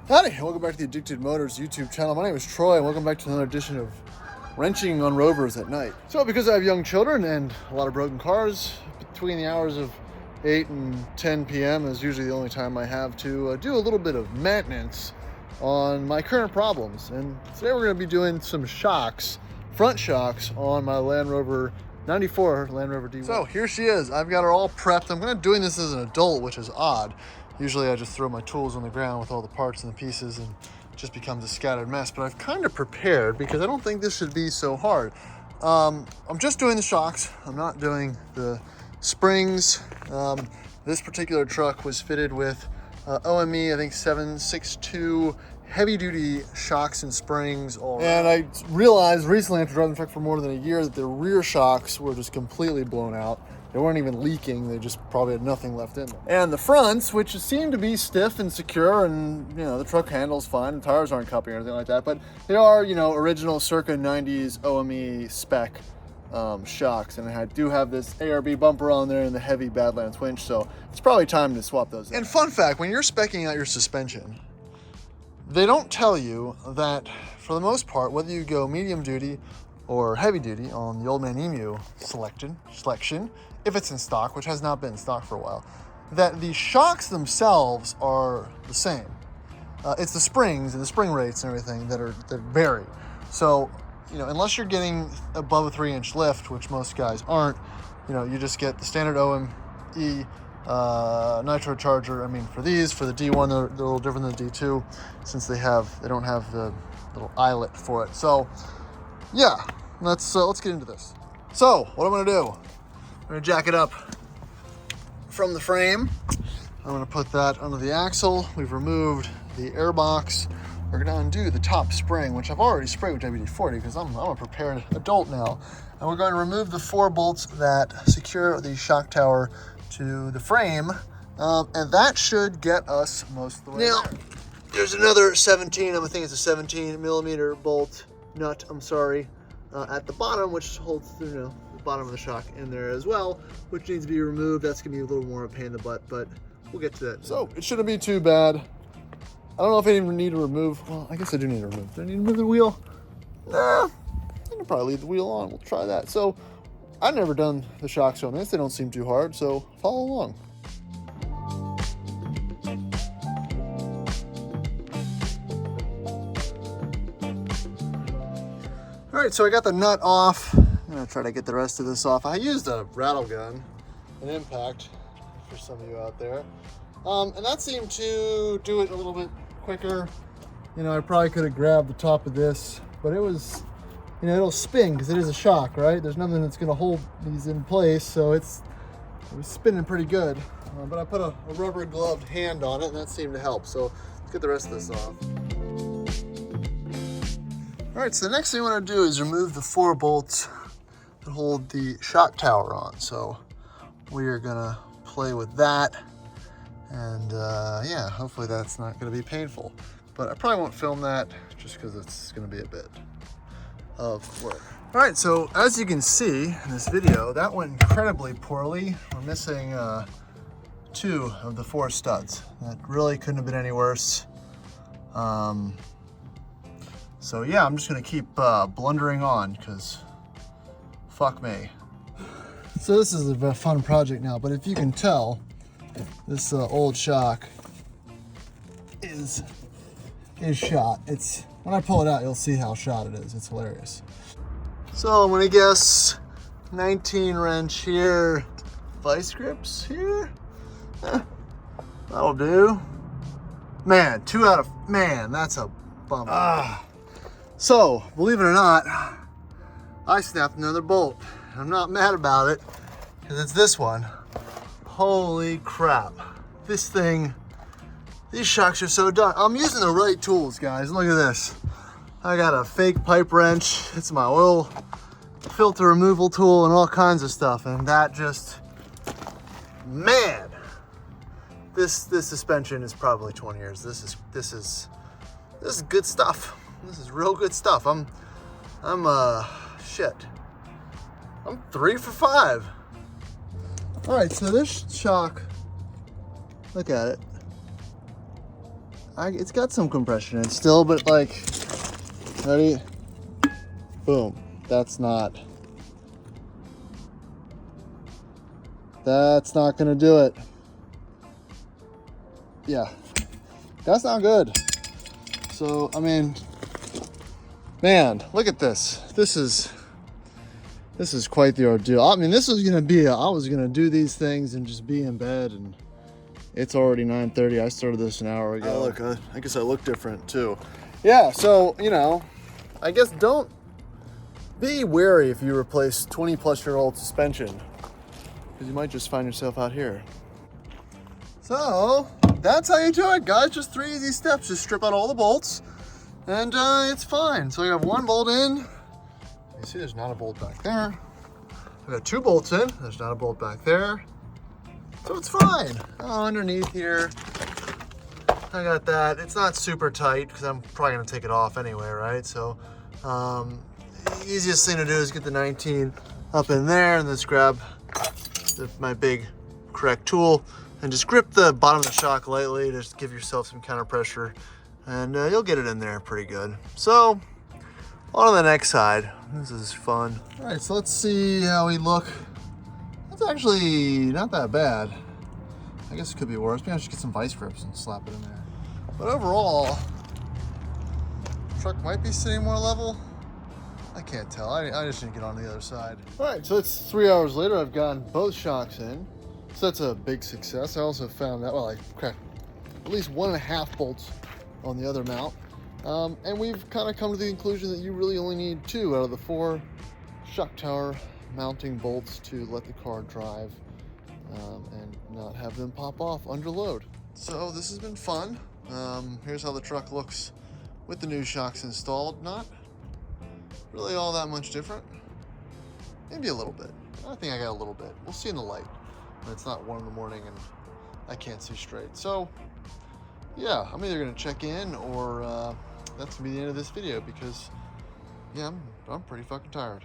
Howdy, welcome back to the Addicted Motors YouTube channel. My name is Troy, and welcome back to another edition of Wrenching on Rovers at Night. So because I have young children and a lot of broken cars, between the hours of 8 and 10 p.m. is usually the only time I have to do a little bit of maintenance on my current problems. And today we're going to be doing some shocks, front shocks, on my Land Rover 94 Land Rover D1. So here she is. I've got her all prepped. I'm going to doing this as an adult, which is odd. Usually I just throw my tools on the ground with all the parts and the pieces and it just becomes a scattered mess. But I've kind of prepared because I don't think this should be so hard. I'm just doing the shocks. I'm not doing the springs. This particular truck was fitted with OME, I think 762 heavy duty shocks and springs. And I realized recently after driving the truck for more than a year that the rear shocks were just completely blown out. They weren't even leaking. They just probably had nothing left in them. And the fronts, which seem to be stiff and secure, and you know, the truck handles fine, the tires aren't cupping or anything like that, but they are, you know, original circa 90s OME spec shocks. And I do have this ARB bumper on there and the heavy Badlands winch, so it's probably time to swap those out. And fun fact, when you're speccing out your suspension, they don't tell you that for the most part, whether you go medium duty or heavy duty on the Old Man Emu selection, if it's in stock, which has not been in stock for a while, that the shocks themselves are the same. It's the springs and the spring rates and everything that vary. So, you know, unless you're getting above a 3-inch lift, which most guys aren't, you know, you just get the standard OME nitro charger. I mean, for the D1, they're a little different than the D2 since they don't have the little eyelet for it. So, yeah, let's get into this. So, what I'm gonna do, I'm gonna jack it up from the frame. I'm gonna put that under the axle. We've removed the air box. We're gonna undo the top spring, which I've already sprayed with WD-40 because I'm a prepared adult now. And we're going to remove the 4 bolts that secure the shock tower to the frame. And that should get us most of the way there. There's another 17, I think it's a 17 millimeter bolt nut, at the bottom, which holds, you know, the bottom of the shock in there as well, which needs to be removed. That's gonna be a little more a pain in the butt, but we'll get to that. So it shouldn't be too bad. I don't know if I even need to remove, well, I guess I do need to remove. Do I need to remove the wheel? Nah, I can probably leave the wheel on. We'll try that. So I've never done the shocks on this. They don't seem too hard, so follow along. All right, so I got the nut off. I'm gonna try to get the rest of this off. I used a rattle gun, an impact, for some of you out there. And that seemed to do it a little bit quicker. You know, I probably could have grabbed the top of this, but it was, you know, it'll spin because it is a shock, right? There's nothing that's gonna hold these in place, so it was spinning pretty good. But I put a rubber gloved hand on it, and that seemed to help. So let's get the rest of this off. All right, so the next thing I want to do is remove the 4 bolts that hold the shock tower on. So we are gonna play with that, and yeah, hopefully that's not gonna be painful. But I probably won't film that just because it's gonna be a bit of work. All right, so as you can see in this video, that went incredibly poorly. We're missing 2 of the 4 studs. That really couldn't have been any worse. So yeah, I'm just gonna keep blundering on because fuck me. So this is a fun project now, but if you can tell, this old shock is shot. When I pull it out, you'll see how shot it is. It's hilarious. So I'm gonna guess 19 wrench here, vice grips here. That'll do. Man, 2 out of, man, that's a bummer. So, believe it or not, I snapped another bolt. I'm not mad about it, because it's this one. Holy crap. This thing, these shocks are so done. I'm using the right tools, guys. Look at this. I got a fake pipe wrench. It's my oil filter removal tool and all kinds of stuff. And that just, man, this suspension is probably 20 years. This is good stuff. This is real good stuff. I'm shit. I'm 3 for 5. All right, so this shock, look at it. It's got some compression in it still, but like, ready? Boom. That's not gonna do it. Yeah, that's not good. So, I mean, man, look at this. This is quite the ordeal. I mean, this was gonna be, I was gonna do these things and just be in bed, and it's already 9:30. I started this an hour ago. Oh, look, I guess I look different too. Yeah, so, you know, I guess don't be wary if you replace 20-plus-year-old suspension, because you might just find yourself out here. So, that's how you do it, guys. Just 3 easy steps. Just strip out all the bolts, and it's fine. So you have 1 bolt in. You see there's not a bolt back there. I've got 2 bolts in. There's not a bolt back there. So it's fine. Underneath here, I got that. It's not super tight because I'm probably gonna take it off anyway, right? So the easiest thing to do is get the 19 up in there and just grab my big correct tool and just grip the bottom of the shock lightly. Just give yourself some counter pressure, and you'll get it in there pretty good. So on to the next side. This is fun. All right, so let's see how we look. That's actually not that bad. I guess it could be worse. Maybe I should get some vice grips and slap it in there. But overall, the truck might be sitting more level. I can't tell. I just need to get on the other side. All right, so it's 3 hours later. I've gotten both shocks in. So that's a big success. I also found that, well, I cracked at least 1.5 bolts on the other mount. And we've kind of come to the conclusion that you really only need 2 out of the 4 shock tower mounting bolts to let the car drive and not have them pop off under load. So this has been fun. Here's how the truck looks with the new shocks installed. Not really all that much different. Maybe a little bit. I think I got a little bit. We'll see in the light. It's not 1 in the morning and I can't see straight. So yeah, I'm either gonna check in or that's gonna be the end of this video because yeah, I'm pretty fucking tired.